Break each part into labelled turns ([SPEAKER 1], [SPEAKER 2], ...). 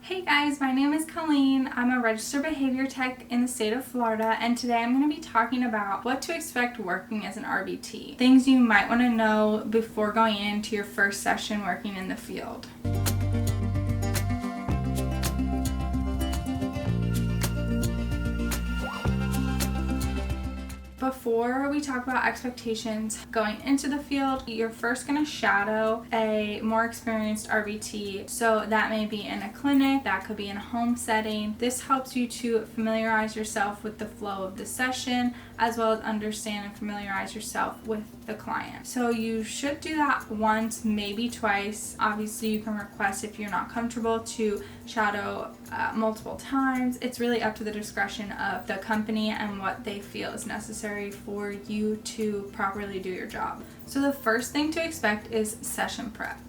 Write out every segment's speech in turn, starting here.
[SPEAKER 1] Hey guys, my name is Colleen. I'm a registered behavior tech in the state of Florida, and today I'm going to be talking about what to expect working as an RBT. Things you might want to know before going into your first session working in the field. Before we talk about expectations going into the field, you're first going to shadow a more experienced RBT. So that may be in a clinic, that could be in a home setting. This helps you to familiarize yourself with the flow of the session, as well as understand and familiarize yourself with the client. So you should do that once, maybe twice. Obviously, you can request, if you're not comfortable, to shadow multiple times. It's really up to the discretion of the company and what they feel is necessary for you to properly do your job. So the first thing to expect is session prep.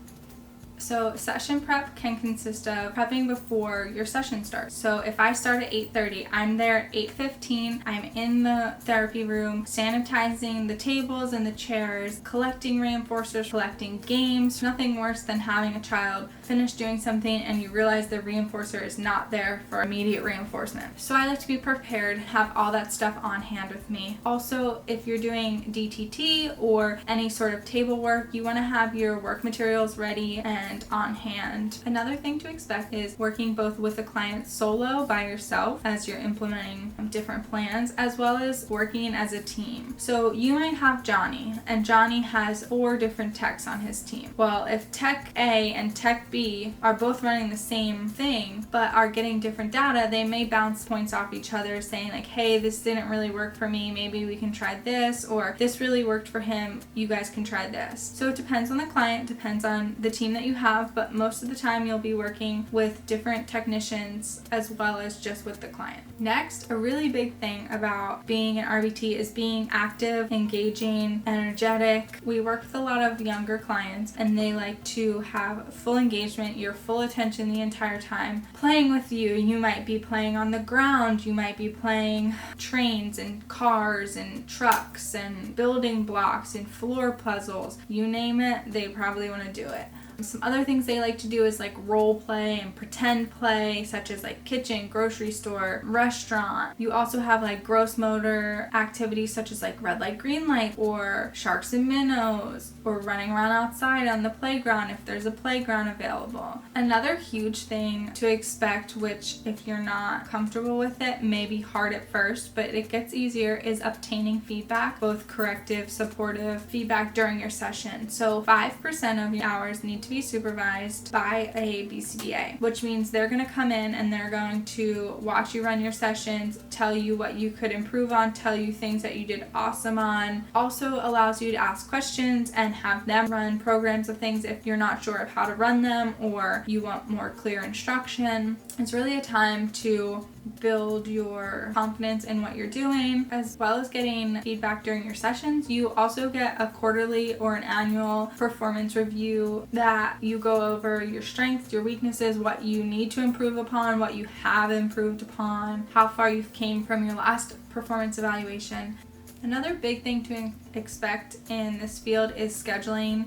[SPEAKER 1] So session prep can consist of prepping before your session starts. So if I start at 8:30, I'm there at 8:15. I'm in the therapy room, sanitizing the tables and the chairs, collecting reinforcers, collecting games. Nothing worse than having a child finish doing something and you realize the reinforcer is not there for immediate reinforcement. So I like to be prepared, have all that stuff on hand with me. Also, if you're doing DTT or any sort of table work, you want to have your work materials ready and on hand. Another thing to expect is working both with a client solo by yourself as you're implementing different plans, as well as working as a team. So you might have Johnny, and Johnny has 4 different techs on his team. Well, if tech A and tech B are both running the same thing but are getting different data, they may bounce points off each other saying like, hey, this didn't really work for me, maybe we can try this, or this really worked for him, you guys can try this. So it depends on the client, depends on the team that you have, but most of the time you'll be working with different technicians as well as just with the client. Next, a really big thing about being an RBT is being active, engaging, energetic. We work with a lot of younger clients and they like to have full engagement, your full attention the entire time. Playing with you, you might be playing on the ground, you might be playing trains and cars and trucks and building blocks and floor puzzles. You name it, they probably want to do it. Some other things they like to do is like role play and pretend play, such as like kitchen, grocery store, restaurant. You also have like gross motor activities such as like red light, green light, or sharks and minnows, or running around outside on the playground if there's a playground available. Another huge thing to expect, which if you're not comfortable with it may be hard at first, but it gets easier, is obtaining feedback, both corrective, supportive feedback during your session. So 5% of your hours need to be supervised by a BCBA, which means they're going to come in and they're going to watch you run your sessions, tell you what you could improve on, tell you things that you did awesome on. Also allows you to ask questions and have them run programs of things if you're not sure of how to run them or you want more clear instruction. It's really a time to build your confidence in what you're doing, as well as getting feedback during your sessions. You also get a quarterly or an annual performance review that you go over your strengths, your weaknesses, what you need to improve upon, what you have improved upon, how far you've came from your last performance evaluation. Another big thing to expect in this field is scheduling.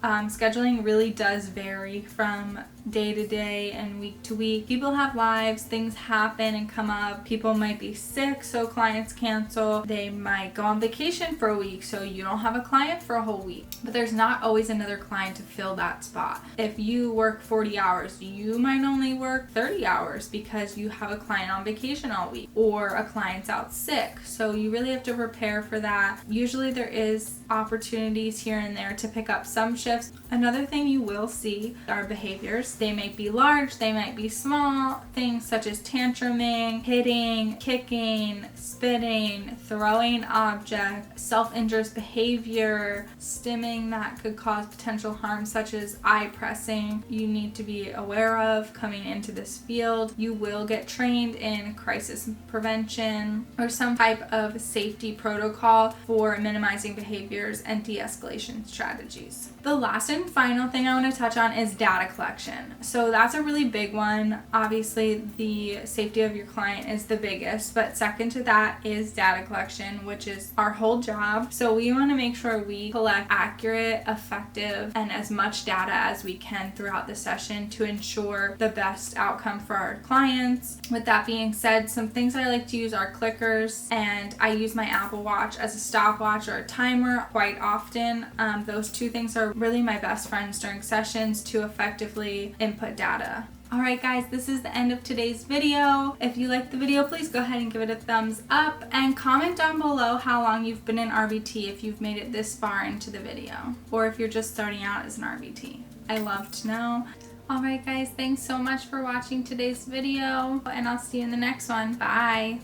[SPEAKER 1] Scheduling really does vary from day to day and week to week. People have lives, things happen and come up. People might be sick, so clients cancel. They might go on vacation for a week, so you don't have a client for a whole week. But there's not always another client to fill that spot. If you work 40 hours, you might only work 30 hours because you have a client on vacation all week or a client's out sick. So you really have to prepare for that. Usually there is opportunities here and there to pick up some shifts. Another thing you will see are behaviors. They might be large, they might be small, things such as tantruming, hitting, kicking, spitting, throwing objects, self-injurious behavior, stimming that could cause potential harm such as eye pressing. You need to be aware of coming into this field. You will get trained in crisis prevention or some type of safety protocol for minimizing behaviors and de-escalation strategies. The last and final thing I want to touch on is data collection. collection. So that's a really big one. Obviously, the safety of your client is the biggest, but second to that is data collection, which is our whole job. So we want to make sure we collect accurate, effective, and as much data as we can throughout the session to ensure the best outcome for our clients. With that being said, some things I like to use are clickers, and I use my Apple Watch as a stopwatch or a timer quite often. Those two things are really my best friends during sessions to effectively input data. Alright guys, this is the end of today's video. If you liked the video, please go ahead and give it a thumbs up and comment down below how long you've been in RBT if you've made it this far into the video, or if you're just starting out as an RBT. I love to know. Alright guys, thanks so much for watching today's video, and I'll see you in the next one. Bye!